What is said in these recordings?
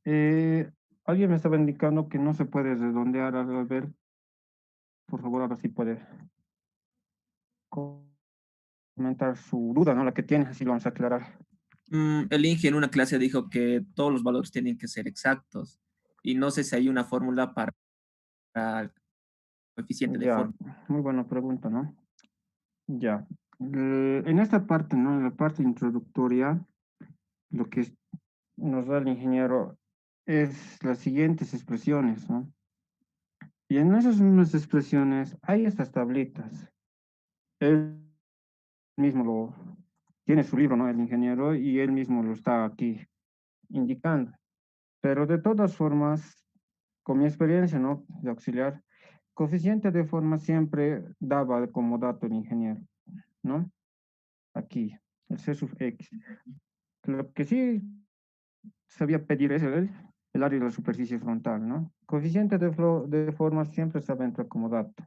Eh, Alguien me estaba indicando que no se puede redondear. A ver, por favor, a ver si puede comentar su duda, ¿no? La que tiene, así lo vamos a aclarar. El Inge en una clase dijo que todos los valores tienen que ser exactos y no sé si hay una fórmula para el coeficiente de Ya, forma. muy buena pregunta, ¿no? Ya. En esta parte, ¿no? En la parte introductoria, lo que nos da el ingeniero es las siguientes expresiones, ¿no? Y en esas mismas expresiones hay estas tablitas. Él mismo lo tiene su libro, ¿no? El ingeniero, y él mismo lo está aquí indicando. Pero de todas formas, con mi experiencia, ¿no? De auxiliar, coeficiente de forma siempre daba como dato el ingeniero, ¿no? Aquí, el C sub X. Lo que sí sabía pedir es el área de la superficie frontal, ¿no? Coeficiente de forma siempre sabe entrar como dato.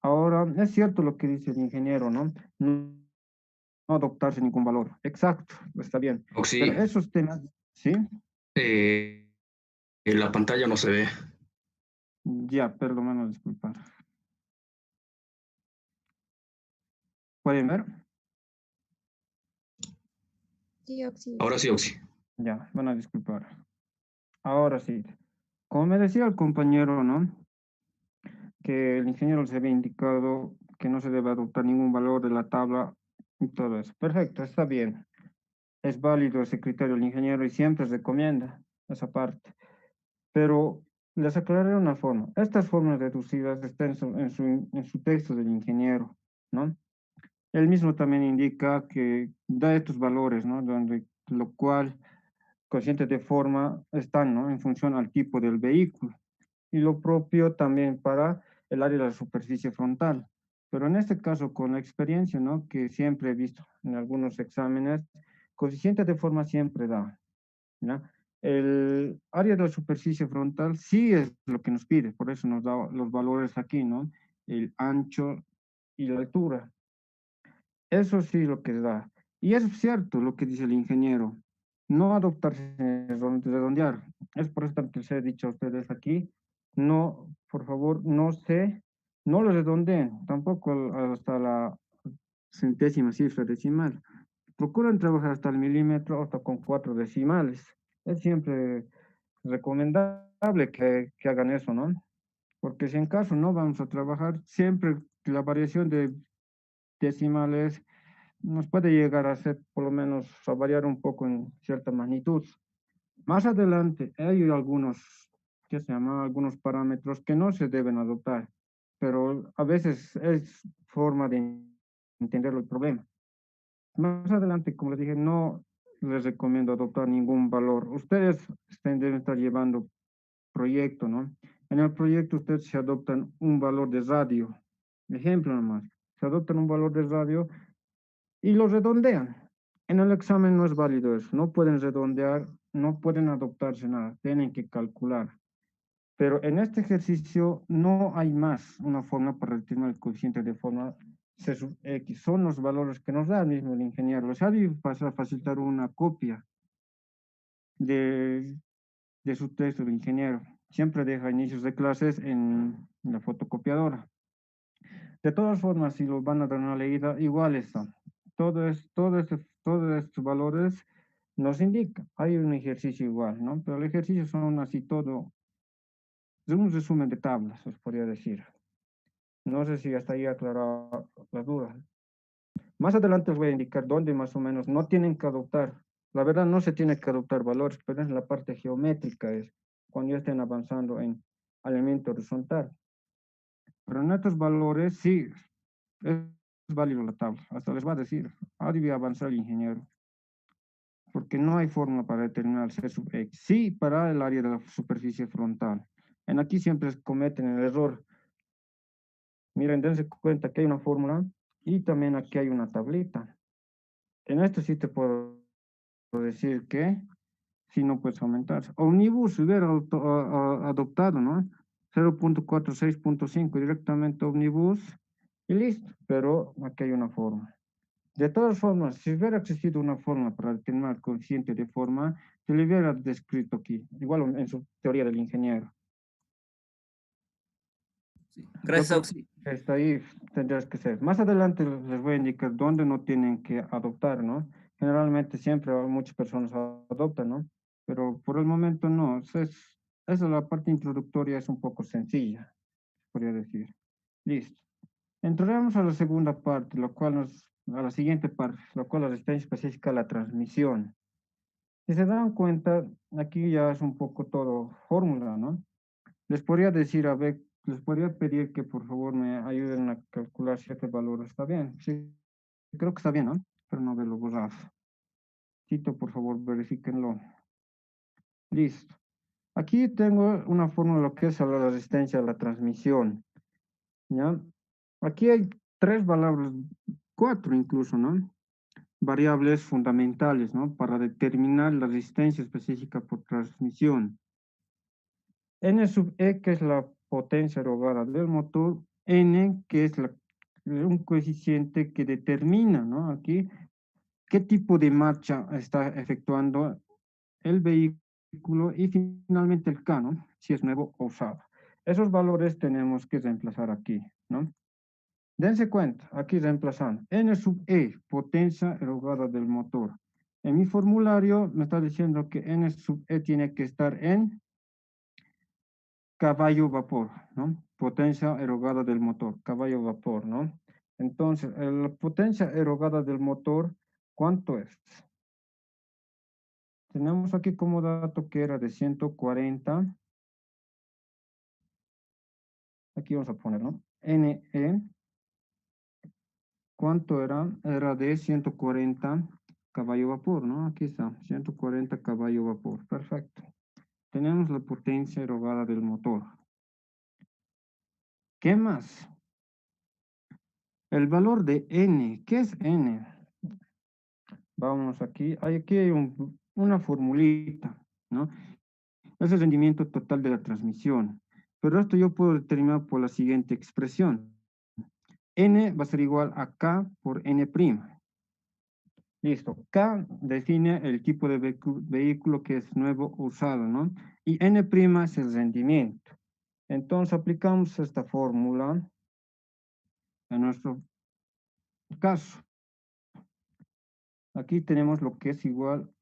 Ahora, es cierto lo que dice el ingeniero, ¿no? No adoptarse ningún valor. Exacto, está bien. Pero Oxi, esos temas, ¿sí? eh, en la pantalla no se ve. Ya, perdón, disculpar. ¿Pueden ver? Sí, Oxy. Ahora sí, Oxi. Ya, van a disculpar. Ahora sí. Como me decía el compañero, ¿no? Que el ingeniero les había indicado que no se debe adoptar ningún valor de la tabla y todo eso. Perfecto, está bien. Es válido ese criterio del ingeniero y siempre recomienda esa parte. Pero les aclararé una forma. Estas formas reducidas están en su texto del ingeniero, ¿no? Él mismo también indica que da estos valores, ¿no? Donde, lo cual, conscientes de forma, están, ¿no? En función al tipo del vehículo. Y lo propio también para el área de la superficie frontal. Pero en este caso, con la experiencia, ¿no? Que siempre he visto en algunos exámenes, coeficiente de forma siempre da, ¿ya? El área de la superficie frontal sí es lo que nos pide, por eso nos da los valores aquí, ¿no? El ancho y la altura. Eso sí lo que da. Y es cierto lo que dice el ingeniero, no adoptarse redondear. Es por eso que les he dicho a ustedes aquí, no, por favor, no lo redondeen, tampoco hasta la centésima cifra decimal. Procuren trabajar hasta el milímetro, hasta con 4 decimales. Es siempre recomendable que hagan eso, ¿no? Porque si en caso no vamos a trabajar, siempre la variación de decimales nos puede llegar a ser, por lo menos, a variar un poco en cierta magnitud. Más adelante hay algunos, ¿qué se llama? Algunos parámetros que no se deben adoptar, pero a veces es forma de entender el problema. Más adelante, como les dije, no les recomiendo adoptar ningún valor. Ustedes deben estar llevando proyecto, ¿no? En el proyecto ustedes se adoptan un valor de radio. Ejemplo nomás. Se adoptan un valor de radio y lo redondean. En el examen no es válido eso. No pueden redondear, no pueden adoptarse nada. Tienen que calcular. Pero en este ejercicio no hay más una forma para determinar el coeficiente de forma C sub X. Son los valores que nos da el mismo el ingeniero. Les ha de pasar a facilitar una copia de, de su texto del ingeniero. Siempre deja inicios de clases en la fotocopiadora. De todas formas, si los van a dar una leída, iguales son. Todos estos valores nos indican. Hay un ejercicio igual, ¿no? Pero el ejercicio son así todo, es un resumen de tablas, os podría decir. No sé si hasta ahí aclarado las dudas. Más adelante os voy a indicar dónde más o menos no tienen que adoptar. La verdad no se tiene que adoptar valores, pero es la parte geométrica, es cuando ya estén avanzando en elemento horizontal. Pero en estos valores sí es válido la tabla. Hasta les va a decir, debía avanzar el ingeniero, porque no hay forma para determinar C sub X. Sí, para el área de la superficie frontal. En aquí siempre cometen el error. Miren, dense cuenta que hay una fórmula y también aquí hay una tablita. En esto sí te puedo decir que si no puedes aumentar. Omnibus hubiera adoptado, ¿no? 0.46.5 directamente Omnibus y listo. Pero aquí hay una forma. De todas formas, si hubiera existido una forma para determinar el coeficiente de forma, se le hubiera descrito aquí, igual en su teoría del ingeniero. Sí. Yo Gracias, creo Auxi. que hasta ahí tendrás que ser. Más adelante les voy a indicar dónde no tienen que adoptar, ¿no? Generalmente siempre muchas personas adoptan, ¿no? Pero por el momento no. Esa la parte introductoria es un poco sencilla, podría decir. Listo. Entraremos a la segunda parte, a la siguiente parte, la cual es la resistencia específica a la transmisión. Si se dan cuenta, aquí ya es un poco todo fórmula, ¿no? Les podría decir, a ver, les podría pedir que por favor me ayuden a calcular ciertos valores. ¿Está bien? Sí, creo que está bien, ¿no? Pero no verlo borrado. Tito, por favor, verifíquenlo. Listo. Aquí tengo una fórmula, lo que es la resistencia a la transmisión, ¿ya? Aquí hay tres valores, cuatro incluso, ¿no? Variables fundamentales, ¿no? Para determinar la resistencia específica por transmisión. N sub E, que es la potencia erogada del motor, N, que es un coeficiente que determina, ¿no? Aquí, qué tipo de marcha está efectuando el vehículo y finalmente el K, ¿no? Si es nuevo o usado. Esos valores tenemos que reemplazar aquí, ¿no? Dense cuenta, aquí reemplazando. N sub E, potencia erogada del motor. En mi formulario me está diciendo que N sub E tiene que estar en caballo vapor, ¿no? Potencia erogada del motor, caballo vapor, ¿no? Entonces, la potencia erogada del motor, ¿cuánto es? Tenemos aquí como dato que era de 140. Aquí vamos a poner, ¿no? NE, ¿cuánto era? Era de 140 caballo vapor, ¿no? Aquí está, 140 caballo vapor, perfecto. Tenemos la potencia erogada del motor. ¿Qué más? El valor de N, ¿qué es N? Vamos aquí, aquí hay una formulita, ¿no? Es el rendimiento total de la transmisión. Pero esto yo puedo determinar por la siguiente expresión. N va a ser igual a K por N'. Listo. K define el tipo de vehículo que es nuevo o usado, ¿no? Y N' es el rendimiento. Entonces aplicamos esta fórmula en nuestro caso. Aquí tenemos lo que es igual,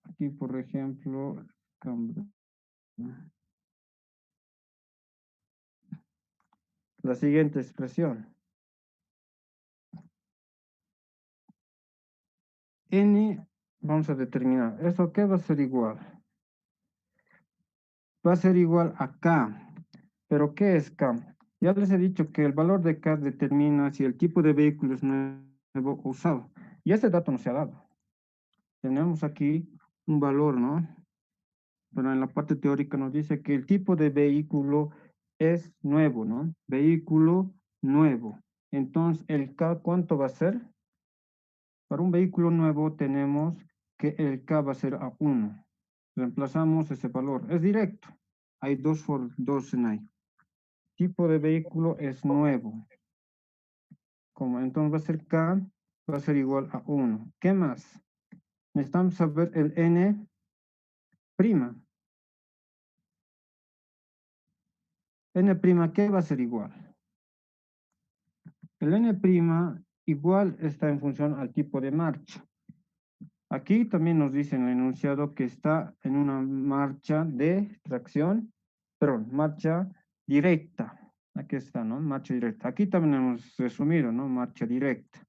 aquí por ejemplo, la siguiente expresión. N, vamos a determinar, ¿esto qué va a ser igual? Va a ser igual a K. ¿Pero qué es K? Ya les he dicho que el valor de K determina si el tipo de vehículo es nuevo o usado. Y ese dato no se ha dado. Tenemos aquí un valor, ¿no? Pero en la parte teórica nos dice que el tipo de vehículo es nuevo, ¿no? Vehículo nuevo. Entonces, el K, ¿cuánto va a ser? Para un vehículo nuevo tenemos que el K va a ser a 1. Reemplazamos ese valor. Es directo. Hay dos en ahí. Tipo de vehículo es nuevo. Como entonces va a ser K, va a ser igual a 1. ¿Qué más? Necesitamos saber el N'. N', ¿qué va a ser igual? El N' igual está en función al tipo de marcha. Aquí también nos dice en el enunciado que está en una marcha de tracción, perdón, marcha directa. Aquí está, ¿no? Marcha directa. Aquí también hemos resumido, ¿no? Marcha directa.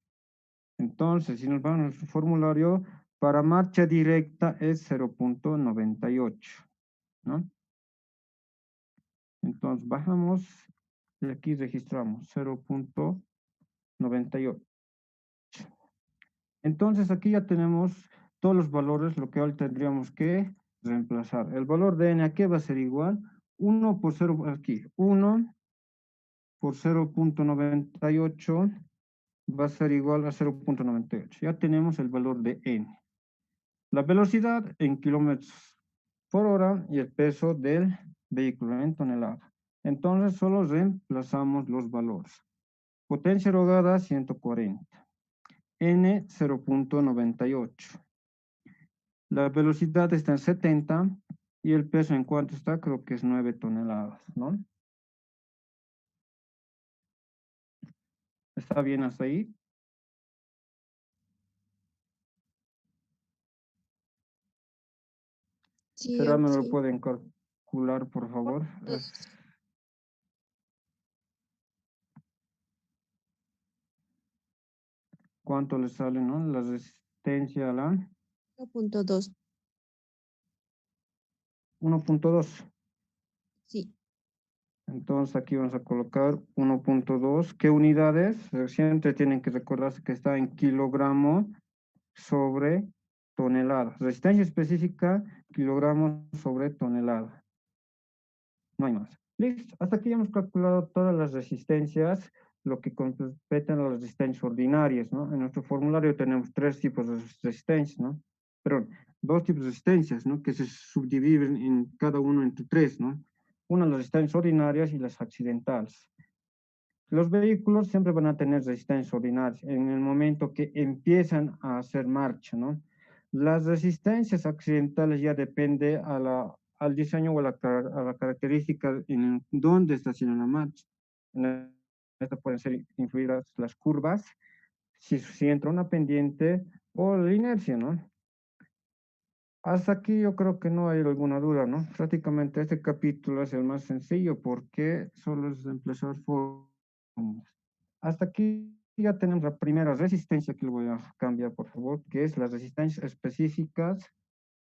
Entonces, si nos vamos a nuestro formulario, para marcha directa es 0.98, ¿no? Entonces, bajamos y aquí registramos 0.98. Entonces, aquí ya tenemos todos los valores, lo que hoy tendríamos que reemplazar. El valor de n, ¿a qué va a ser igual? 1 por 0, aquí, 1 por 0.98 va a ser igual a 0.98. Ya tenemos el valor de n. La velocidad en kilómetros por hora y el peso del vehículo en tonelada. Entonces, solo reemplazamos los valores. Potencia erogada, 140. N 0.98. La velocidad está en 70 y el peso en cuánto está, creo que es 9 toneladas, ¿no? ¿Está bien hasta ahí? Sí, ¿Será me lo opción pueden calcular, por favor? dos. ¿Cuánto le sale, no? La resistencia a la 1.2. 1.2. Sí, Entonces aquí vamos a colocar 1.2. ¿Qué unidades? Siempre tienen que recordarse que está en kilogramo sobre tonelada. Resistencia específica, kilogramos sobre tonelada. No hay más. Listo. Hasta aquí ya hemos calculado todas las resistencias, lo que competen a las resistencias ordinarias, ¿no? En nuestro formulario tenemos 3 tipos de resistencias, ¿no? Perdón, 2 tipos de resistencias, ¿no? Que se subdividen en cada uno entre 3, ¿no? Una, las resistencias ordinarias y las accidentales. Los vehículos siempre van a tener resistencias ordinarias en el momento que empiezan a hacer marcha, ¿no? Las resistencias accidentales ya depende al diseño o a la característica en donde está haciendo la marcha. En esto pueden ser influidas las curvas, si entra una pendiente o la inercia, ¿no? Hasta aquí yo creo que no hay alguna duda, ¿no? Prácticamente este capítulo es el más sencillo porque solo es reemplazar fórmulas. Hasta aquí ya tenemos la primera resistencia que le voy a cambiar, por favor, que es las resistencias específicas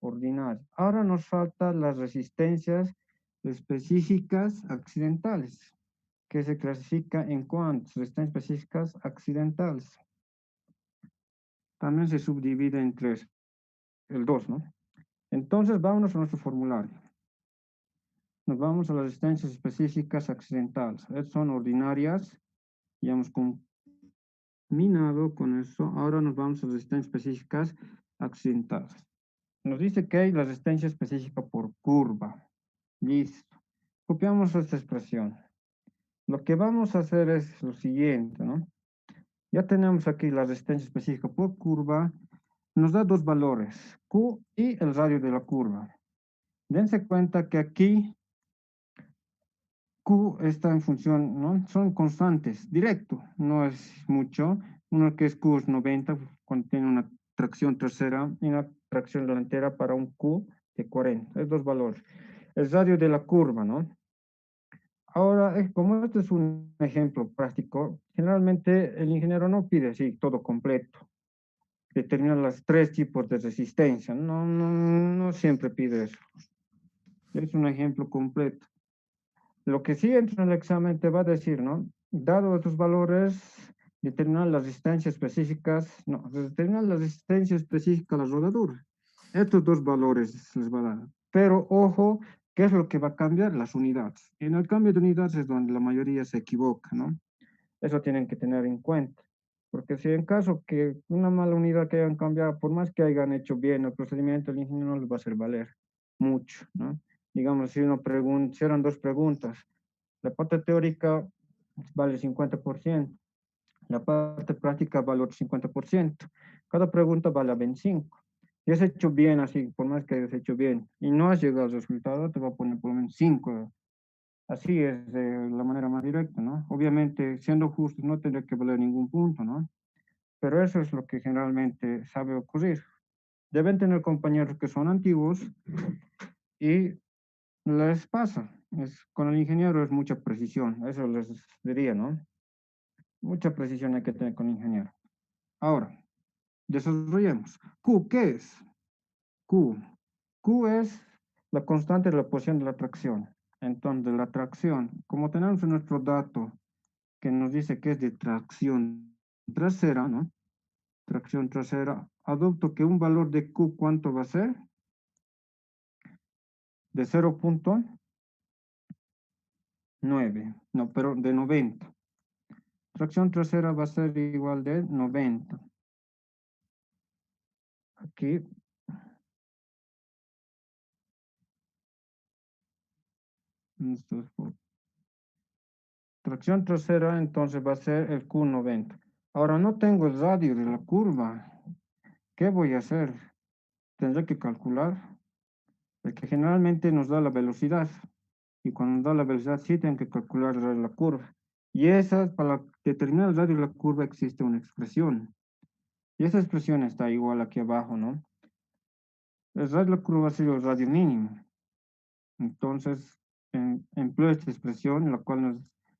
ordinarias. Ahora nos faltan las resistencias específicas accidentales, que se clasifica en cuántas resistencias específicas accidentales. También se subdivide en 3, el 2, ¿no? Entonces, vámonos a nuestro formulario. Nos vamos a las resistencias específicas accidentales. Estas son ordinarias. Ya hemos combinado con eso. Ahora nos vamos a las resistencias específicas accidentales. Nos dice que hay la resistencia específica por curva. Listo. Copiamos esta expresión. Lo que vamos a hacer es lo siguiente, ¿no? Ya tenemos aquí la resistencia específica por curva. Nos da 2 valores, Q y el radio de la curva. Dense cuenta que aquí Q está en función, ¿no? Son constantes, directo, no es mucho. Uno que es Q es 90, cuando tiene una tracción trasera y una tracción delantera para un Q de 40. Es 2 valores. El radio de la curva, ¿no? Ahora, como este es un ejemplo práctico, generalmente el ingeniero no pide así todo completo. Determina los 3 tipos de resistencia. No siempre pide eso. Es un ejemplo completo. Lo que sí entra en el examen te va a decir, ¿no? Dado estos valores, determinar las resistencias específicas, no, determinar la resistencia específica a la rodadura. Estos 2 valores les va a dar. Pero ojo, ¿qué es lo que va a cambiar? Las unidades. En el cambio de unidades es donde la mayoría se equivoca, ¿no? Eso tienen que tener en cuenta. Porque si en caso que una mala unidad que hayan cambiado, por más que hayan hecho bien el procedimiento, el ingeniero no les va a hacer valer mucho, ¿no? Digamos, si uno pregunta, si eran 2 preguntas, la parte teórica vale 50%, la parte práctica vale otro 50%. Cada pregunta vale 25. Si has hecho bien así, por más que hayas hecho bien, y no has llegado al resultado, te va a poner por lo menos 5. Así es de la manera más directa, ¿no? Obviamente, siendo justos, no tendría que valer ningún punto, ¿no? Pero eso es lo que generalmente sabe ocurrir. Deben tener compañeros que son antiguos y les pasa. Con el ingeniero es mucha precisión, eso les diría, ¿no? Mucha precisión hay que tener con el ingeniero. Ahora, desarrollemos. Q, ¿qué es? Q. Q es la constante de la posición de la tracción. Entonces, la tracción, como tenemos en nuestro dato que nos dice que es de tracción trasera, ¿no? Tracción trasera, adopto que un valor de Q, ¿cuánto va a ser? De 0.9, no, pero de 90. Tracción trasera va a ser igual de 90. Aquí. Tracción trasera entonces va a ser el Q90. Ahora no tengo el radio de la curva. ¿Qué voy a hacer? Tendré que calcular, porque generalmente nos da la velocidad. Y cuando nos da la velocidad, sí tengo que calcular el radio de la curva. Y esa, para determinar el radio de la curva, existe una expresión. Y esa expresión está igual aquí abajo, ¿no? El radio de la curva sería el radio mínimo. Entonces, empleo esta expresión, la cual nos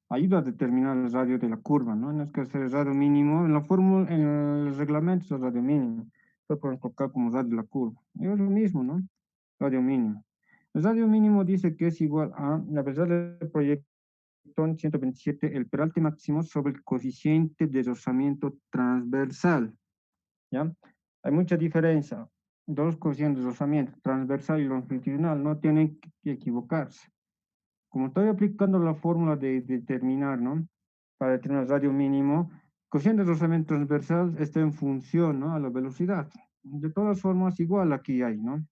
ayuda a determinar el radio de la curva, ¿no? No es que hacer el radio mínimo, en la fórmula, en el reglamento es el radio mínimo. Lo podemos colocar como radio de la curva. Es lo mismo, ¿no? Radio mínimo. El radio mínimo dice que es igual a la velocidad del proyecto en 127, el peralte máximo sobre el coeficiente de rozamiento transversal, ¿ya? Hay mucha diferencia. Dos coeficientes de rozamiento, transversal y longitudinal, no tienen que equivocarse. Como estoy aplicando la fórmula de determinar, ¿no? Para determinar el radio mínimo, cociente de rozamiento transversal está en función, ¿no? A la velocidad. De todas formas, igual aquí hay, ¿no?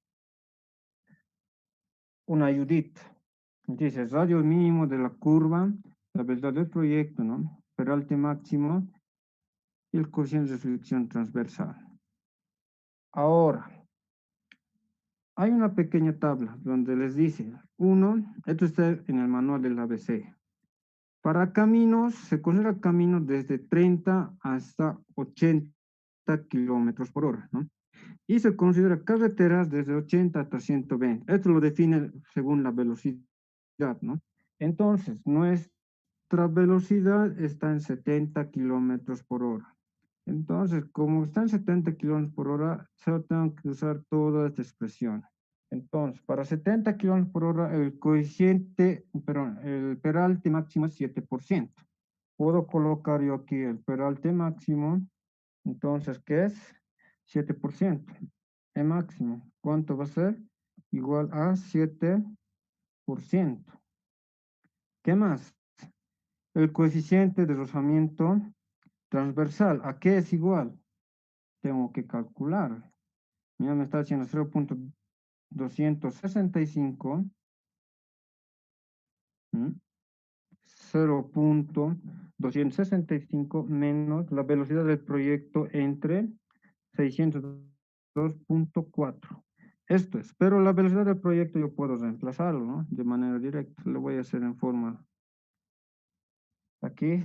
Una ayudita. Dice, radio mínimo de la curva, la velocidad del proyecto, ¿no? Peralte máximo y el cociente de fricción transversal. Ahora, hay una pequeña tabla donde les dice, esto está en el manual del ABC. Para caminos, se considera caminos desde 30 hasta 80 kilómetros por hora, ¿no? Y se considera carreteras desde 80 hasta 120. Esto lo define según la velocidad, ¿no? Entonces, nuestra velocidad está en 70 kilómetros por hora. Entonces, como está en 70 kilómetros por hora, solo tengo que usar toda esta expresión. Entonces, para 70 kilómetros por hora, el coeficiente, perdón, el peralte máximo es 7%. Puedo colocar yo aquí el peralte máximo, entonces, ¿qué es? 7%. El máximo, ¿cuánto va a ser? Igual a 7%. ¿Qué más? El coeficiente de rozamiento transversal, ¿a qué es igual? Tengo que calcular. Mira, me está haciendo 0.265. 0.265 menos la velocidad del proyecto entre 602.4. Esto es, pero la velocidad del proyecto yo puedo reemplazarlo, ¿no? De manera directa. Lo voy a hacer en forma aquí,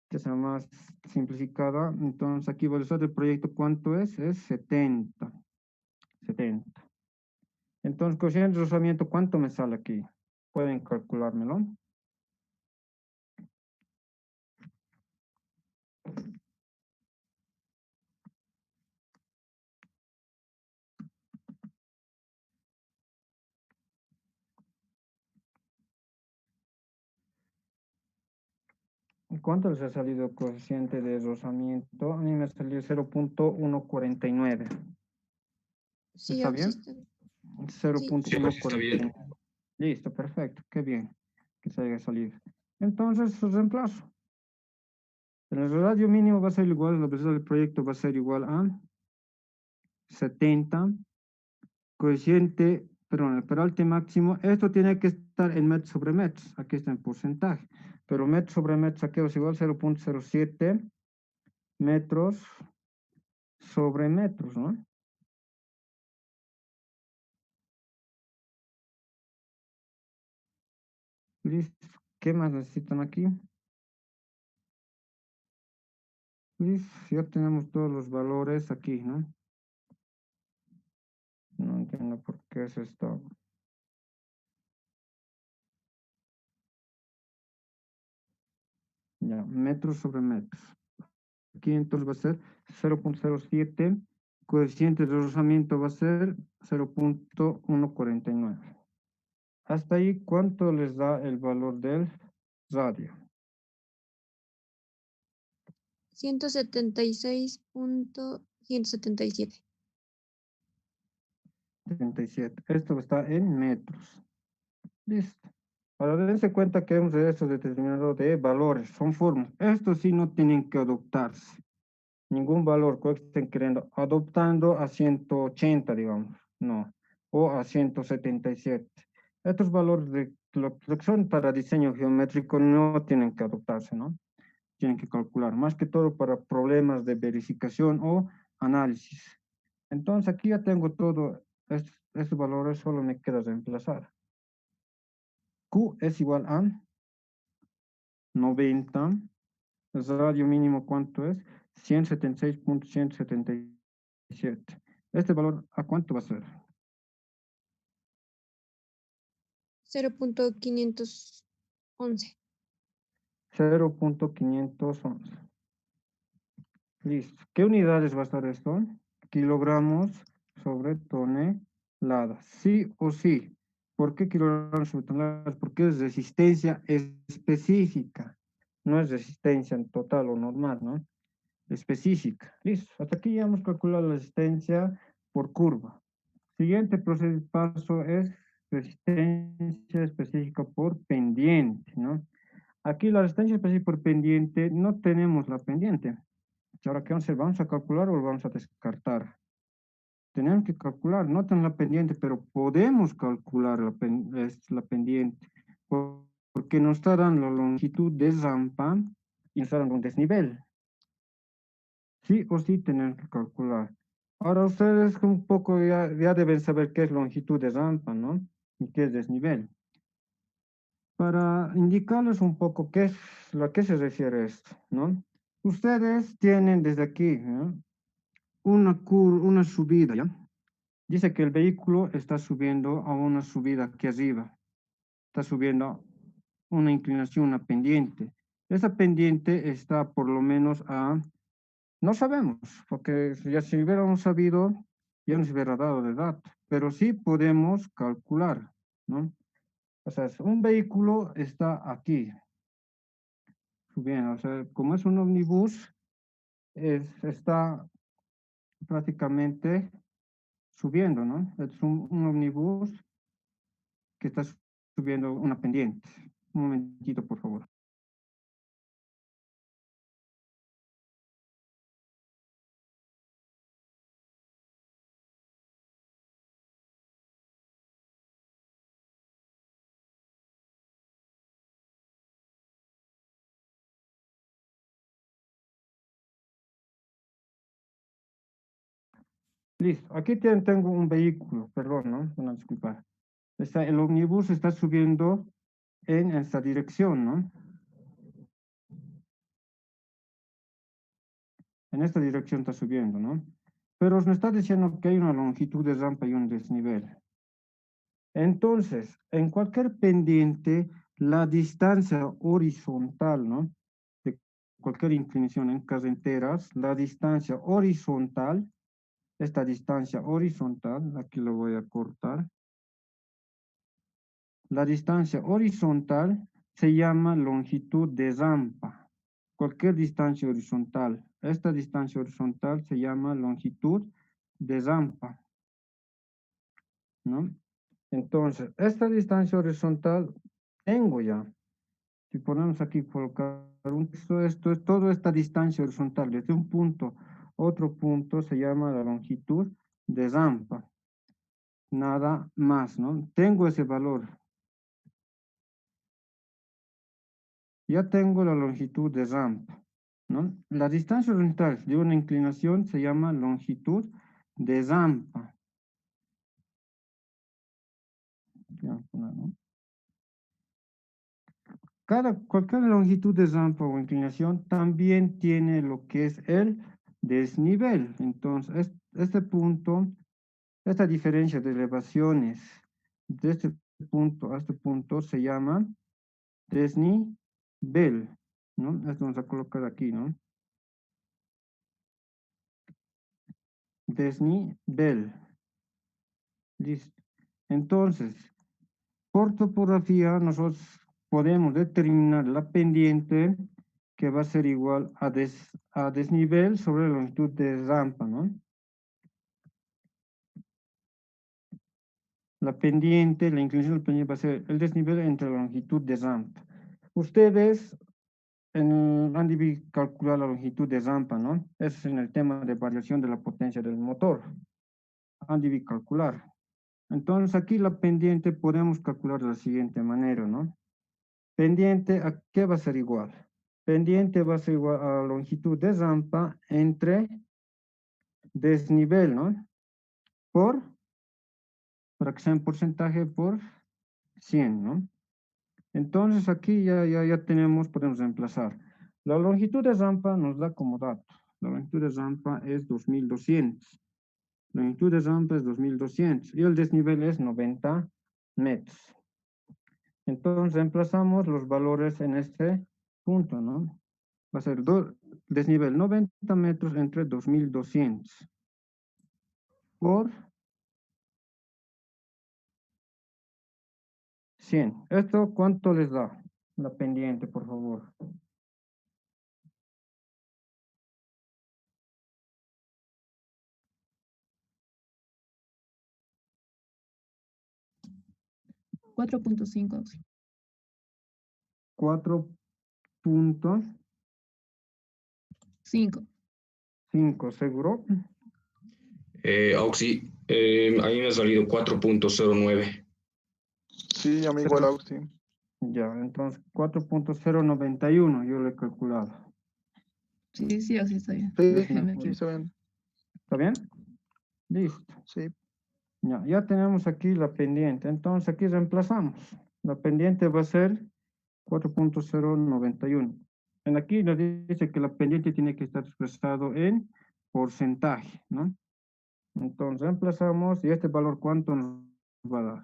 que sea más simplificada. Entonces aquí velocidad del proyecto, ¿cuánto es? Es 70. 70. Entonces, coeficiente de rozamiento, ¿cuánto me sale aquí? Pueden calculármelo. ¿Cuánto les ha salido el coeficiente de rozamiento? A mí me salió 0.149. Sí, ¿Está sí bien? está bien. Sí, Sí, está bien. 0.149. Listo, perfecto. Qué bien que se haya salido. Entonces, reemplazo. En el radio mínimo va a ser igual, la velocidad del proyecto va a ser igual a 70. Coeficiente, perdón, el peralte máximo. Esto tiene que estar en metros sobre metros. Aquí está en porcentaje. Pero metros sobre metros, aquí es igual 0.07 metros sobre metros, ¿no? Listo. ¿Qué más necesitan aquí? Listo. Ya tenemos todos los valores aquí, ¿no? No entiendo por qué es esto. Ya, metros sobre metros. Aquí entonces va a ser 0.07. Coeficiente de rozamiento va a ser 0.149. Hasta ahí, ¿cuánto les da el valor del radio? 176.177. 37. Esto está en metros. Listo. Ahora dense cuenta que hemos de eso determinado de valores, son formas. Estos sí no tienen que adoptarse. Ningún valor que estén queriendo, adoptando a 180, digamos, no, o a 177. Estos valores de lo que son para diseño geométrico no tienen que adoptarse, ¿no? tienen que calcular, más que todo para problemas de verificación o análisis. Entonces aquí ya tengo todo, estos valores solo me queda reemplazar. Q es igual a 90, el radio mínimo ¿cuánto es? 176.177. ¿Este valor a cuánto va a ser? 0.511. 0.511. Listo. ¿Qué unidades va a estar esto? Kilogramos sobre tonelada. Sí o sí. ¿Por qué kilogramos sobre toneladas? Porque es resistencia específica. No es resistencia en total o normal, ¿no? Específica. Listo. Hasta aquí ya hemos calculado la resistencia por curva. Siguiente paso es resistencia específica por pendiente, ¿no? Aquí la resistencia específica por pendiente, no tenemos la pendiente. Ahora, ¿qué vamos a hacer? ¿Vamos a calcular o lo vamos a descartar? Tenemos que calcular, no tenemos la pendiente, pero podemos calcular la pendiente, porque nos está dando la longitud de rampa y nos está dando un desnivel. Sí o sí tenemos que calcular. Ahora ustedes un poco ya deben saber qué es longitud de rampa, ¿no? Y qué es desnivel. Para indicarles un poco qué es, a qué se refiere esto, ¿no? Ustedes tienen desde aquí, ¿no? Una subida, ¿ya? Dice que el vehículo está subiendo a una subida aquí arriba. Está subiendo una inclinación, una pendiente. Esa pendiente está por lo menos a... No sabemos, porque ya si hubiéramos sabido, ya nos hubiera dado de dato. Pero sí podemos calcular, ¿no? O sea, un vehículo está aquí, subiendo. O sea, como es un ómnibus, está prácticamente subiendo, ¿no? Es un ómnibus que está subiendo una pendiente. Un momentito, por favor. Listo. Aquí tengo un vehículo, perdón, ¿no? Una disculpa. El ómnibus está subiendo en esta dirección, ¿no? En esta dirección está subiendo, ¿no? Pero nos está diciendo que hay una longitud de rampa y un desnivel. Entonces, en cualquier pendiente, la distancia horizontal, ¿no? De cualquier inclinación en carreteras, la distancia horizontal, esta distancia horizontal, aquí lo voy a cortar. La distancia horizontal se llama longitud de rampa. Cualquier distancia horizontal. Esta distancia horizontal se llama longitud de rampa, ¿no? Entonces, esta distancia horizontal tengo ya. Si ponemos aquí colocar un texto, esto es toda esta distancia horizontal, desde un punto a otro punto se llama la longitud de rampa. Nada más, ¿no? Tengo ese valor. Ya tengo la longitud de rampa, ¿no? La distancia horizontal de una inclinación se llama longitud de rampa. ¿No? Cualquier longitud de rampa o inclinación también tiene lo que es el desnivel. Entonces, este punto, esta diferencia de elevaciones de este punto a este punto se llama desnivel, ¿no? Esto vamos a colocar aquí, ¿no? Desnivel. Listo. Entonces, por topografía, nosotros podemos determinar la pendiente que va a ser igual a desnivel sobre la longitud de rampa, ¿no? La pendiente, la inclinación del pendiente va a ser el desnivel entre la longitud de rampa. Ustedes han de calcular la longitud de rampa, ¿no? Eso es en el tema de variación de la potencia del motor. Han de calcular. Entonces, aquí la pendiente podemos calcular de la siguiente manera, ¿no? Pendiente, ¿a qué va a ser igual? pendiente va a ser igual a la longitud de rampa entre desnivel, ¿no? Para que sea en porcentaje por 100, ¿no? Entonces aquí ya tenemos, podemos reemplazar. La longitud de rampa nos da como dato. La longitud de rampa es 2200. La longitud de rampa es 2200 y el desnivel es 90 metros. Entonces reemplazamos los valores en este punto, ¿no? Va a ser desnivel 90 metros entre 2200 por 100. ¿Esto cuánto les da? La pendiente, por favor. $4.5. 4.5, 5. ¿seguro? Auxi, a mí me ha salido 4.09. Sí, a mí igual, Auxi. Ya, entonces 4.091 yo le he calculado. Sí, así está bien. Sí, Déjame aquí. sí, está bien. ¿Está bien? Listo. Sí. Ya tenemos aquí la pendiente. Entonces aquí reemplazamos. La pendiente va a ser 4.091. En aquí nos dice que la pendiente tiene que estar expresado en porcentaje, ¿no? Entonces reemplazamos y este valor ¿cuánto nos va a dar?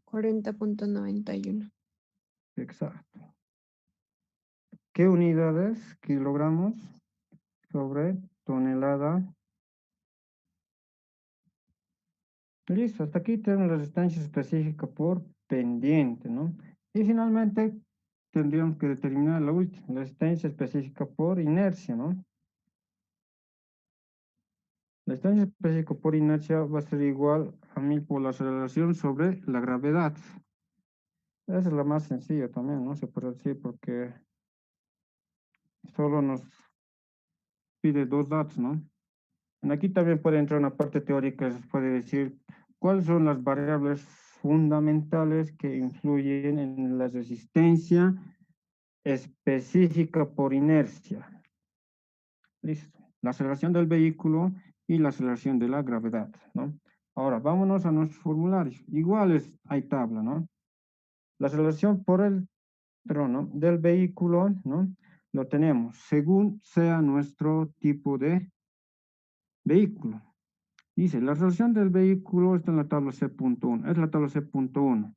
$40.91. Exacto. ¿Qué unidades? Kilogramos sobre tonelada. Listo, hasta aquí tenemos la resistencia específica por pendiente, ¿no? Y finalmente tendríamos que determinar la última, la resistencia específica por inercia, ¿no? La resistencia específica por inercia va a ser igual a 1000 por la aceleración sobre la gravedad. Esa es la más sencilla también, ¿no? Se puede decir porque solo nos pide dos datos, ¿no? Aquí también puede entrar una parte teórica, se puede decir cuáles son las variables fundamentales que influyen en la resistencia específica por inercia. Listo. La aceleración del vehículo y la aceleración de la gravedad, ¿no? Ahora, vámonos a nuestros formularios. Iguales hay tabla, ¿no? La aceleración por el trono del vehículo, ¿no? Lo tenemos según sea nuestro tipo de vehículo. Dice, la aceleración del vehículo está en la tabla C.1. Es la tabla C.1.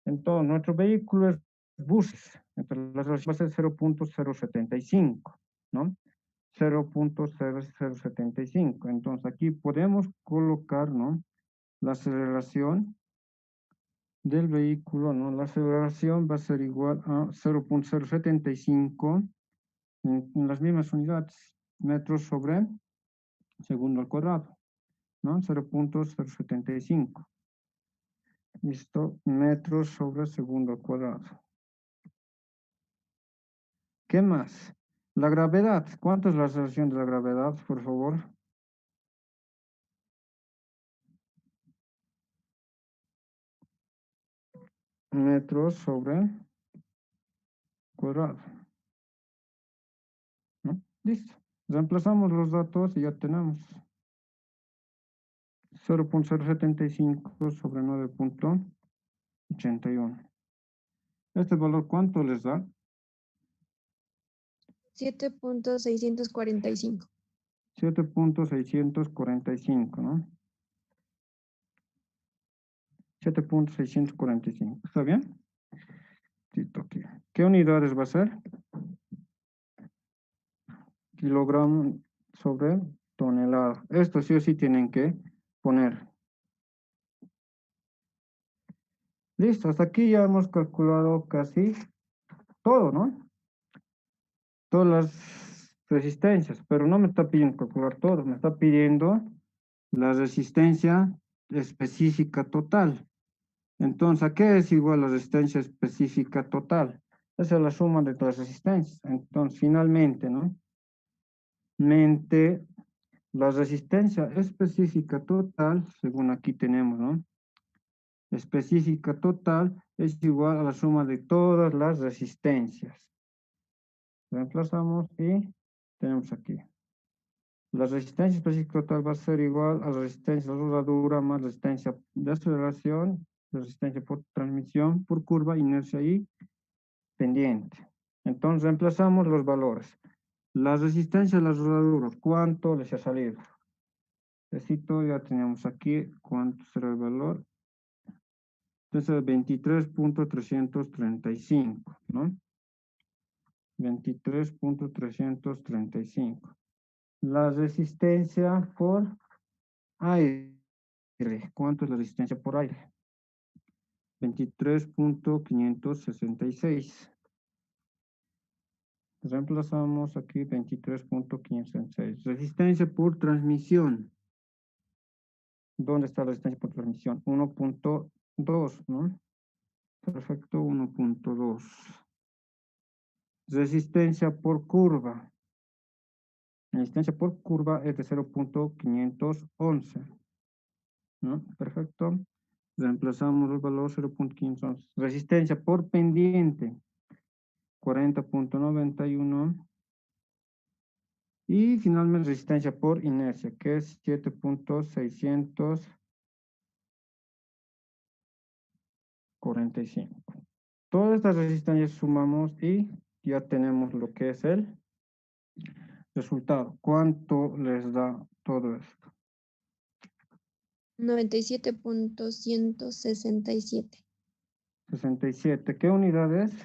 Entonces, nuestro vehículo es buses. Entonces, la aceleración va a ser 0.075, ¿no? 0.0075. Entonces, aquí podemos colocar, ¿no? La aceleración del vehículo, ¿no? La aceleración va a ser igual a 0.075 en las mismas unidades, metros sobre segundo al cuadrado, ¿no? 0.075. Listo, metros sobre segundo al cuadrado. ¿Qué más? La gravedad. ¿Cuánto es la aceleración de la gravedad, por favor? Metros sobre cuadrado. ¿No? Listo. Reemplazamos los datos y ya tenemos 0.075 sobre 9.81. ¿Este valor cuánto les da? 7.645. 7.645, ¿no? 7.645. ¿Está bien? ¿Qué unidades va a ser? Kilogramo sobre tonelada. Esto sí o sí tienen que poner. Listo, hasta aquí ya hemos calculado casi todo, ¿no? Todas las resistencias, pero no me está pidiendo calcular todo, me está pidiendo la resistencia específica total. Entonces, ¿a qué es igual la resistencia específica total? Esa es la suma de todas las resistencias. Entonces, finalmente, ¿no? La resistencia específica total, según aquí tenemos, ¿no? específica total es igual a la suma de todas las resistencias. Reemplazamos y tenemos aquí. La resistencia específica total va a ser igual a la resistencia de soldadura más resistencia de aceleración, resistencia por transmisión, por curva, inercia y pendiente. Entonces reemplazamos los valores. La resistencia de la soldadura, ¿cuánto les ha salido? Necesito, ya tenemos aquí, ¿cuánto será el valor? Entonces 23.335, ¿no? 23.335. La resistencia por aire. ¿Cuánto es la resistencia por aire? 23.566. Reemplazamos aquí 23.566. Resistencia por transmisión. ¿Dónde está la resistencia por transmisión? 1.2, ¿no? Perfecto, 1.2. Resistencia por curva. La resistencia por curva es de 0.511. ¿No? Perfecto. Reemplazamos el valor 0.511. Resistencia por pendiente. 40.91. Y finalmente resistencia por inercia, que es 7.645. Todas estas resistencias sumamos y ya tenemos lo que es el resultado. ¿Cuánto les da todo esto? 97.167. 67. ¿Qué unidad es?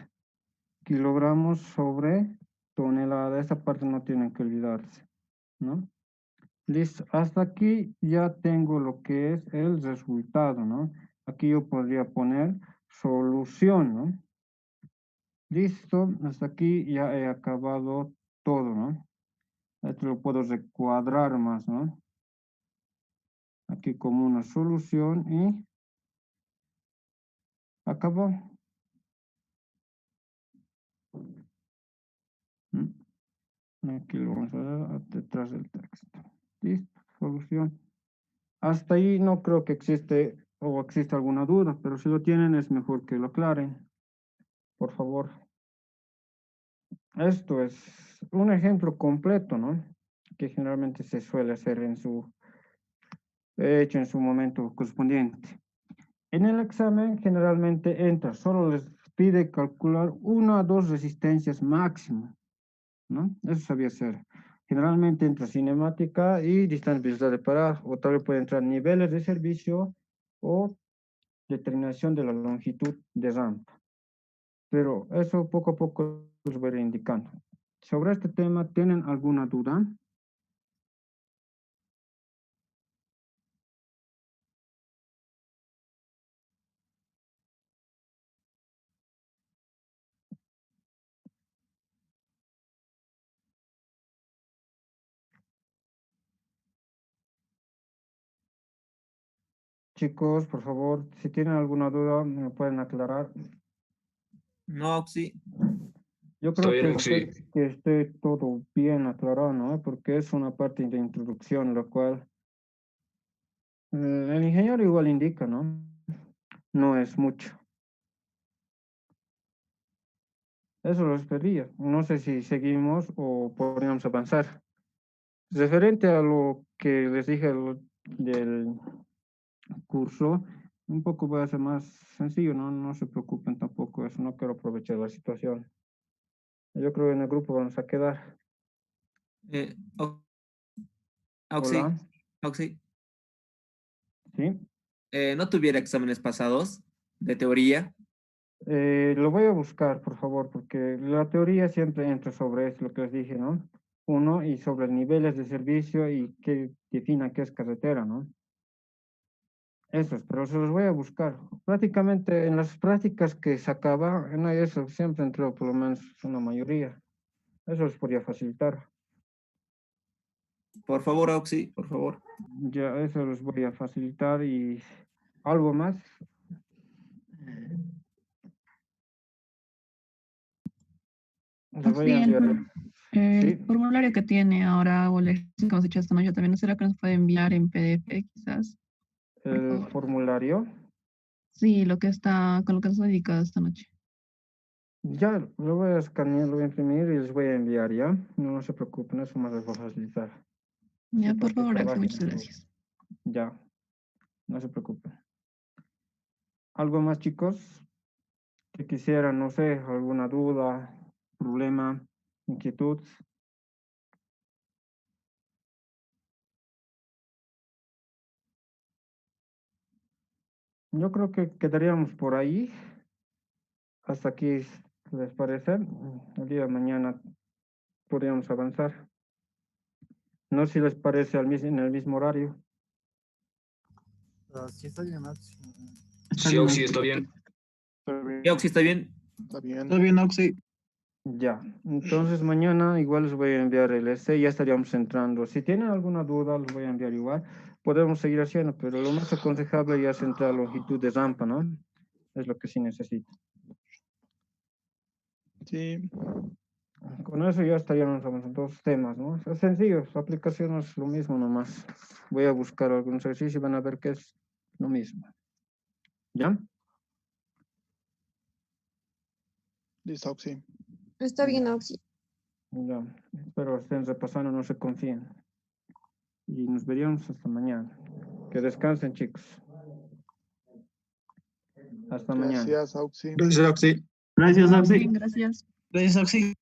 Kilogramos sobre tonelada. Esta parte no tienen que olvidarse, ¿no? Listo. Hasta aquí ya tengo lo que es el resultado, ¿no? Aquí yo podría poner solución, ¿no? Listo. Hasta aquí ya he acabado todo, ¿no? Esto lo puedo recuadrar más, ¿no? Aquí como una solución y acabó. Aquí lo vamos a dar detrás del texto. Listo, solución. Hasta ahí no creo que existe alguna duda, pero si lo tienen es mejor que lo aclaren. Por favor. Esto es un ejemplo completo, ¿no? Que generalmente se suele hacer hecho en su momento correspondiente. En el examen generalmente entra, solo les pide calcular 1 a 2 resistencias máximo, ¿no? Eso sabía hacer. Generalmente entra cinemática y distancia de parar, o tal vez puede entrar niveles de servicio o determinación de la longitud de rampa. Pero eso poco a poco les voy a ir indicando. Sobre este tema, ¿tienen alguna duda? Chicos, por favor, si tienen alguna duda, me pueden aclarar. No, sí. Yo Está creo bien, que Oxy. esté todo bien aclarado, ¿no? Porque es una parte de introducción, lo cual el ingeniero igual indica, ¿no? No es mucho. Eso lo pedía. No sé si seguimos o podríamos avanzar. Referente a lo que les dije del curso, un poco va a ser más sencillo, ¿no? No se preocupen tampoco, eso no quiero aprovechar la situación. Yo creo que en el grupo vamos a quedar. Oxy, Hola, Oxy, ¿sí? ¿no tuviera exámenes pasados de teoría? Lo voy a buscar, por favor, porque la teoría siempre entra sobre eso, lo que les dije, ¿no? Uno, y sobre niveles de servicio y que defina qué es carretera, ¿no? Esos, pero se los voy a buscar. Prácticamente en las prácticas que sacaba, no hay eso, siempre entró por lo menos una mayoría. Eso les podría facilitar. Por favor, Oxy, por favor. Ya, eso les voy a facilitar y algo más. Les voy Sí, a enviar. el Sí, formulario que tiene ahora o el ejercicio que hemos hecho esta noche también, ¿no será que nos puede enviar en PDF quizás? Por el favor. formulario. Sí, lo que está, con lo que está dedicado esta noche. Ya, lo voy a escanear, lo voy a imprimir y les voy a enviar, ¿ya? No se preocupen, eso más les va a facilitar. Ya, Sí, por para que favor, Axel, trabajen muchas mejor. gracias. Ya, no se preocupen. ¿Algo más, chicos? Que quisieran, no sé, alguna duda, problema, inquietud. Yo creo que quedaríamos por ahí. Hasta aquí, ¿les parece? El día de mañana podríamos avanzar. No sé si les parece en el mismo horario. Sí, está bien, Oxy. Sí, Oxy, está bien. Está bien. Oxy, ¿está bien? Está bien. Está bien, Oxy. Ya, entonces mañana igual les voy a enviar el essay, ya estaríamos entrando. Si tienen alguna duda, los voy a enviar igual. Podemos seguir haciendo, pero lo más aconsejable ya es entrar a longitud de rampa, ¿no? Es lo que sí necesito. Sí. Con eso ya estaríamos avanzando dos temas, ¿no? Es sencillo, su aplicación es lo mismo nomás. Voy a buscar algún ejercicio y van a ver que es lo mismo. ¿Ya? Listo, Oxy. Está bien, Oxy. Ya. Espero estén repasando, no se confíen. Y nos veríamos hasta mañana. Que descansen, chicos. Hasta mañana. Gracias, Oxy. Gracias, Oxy. Gracias, Bien, Oxy. gracias. Gracias, Oxy.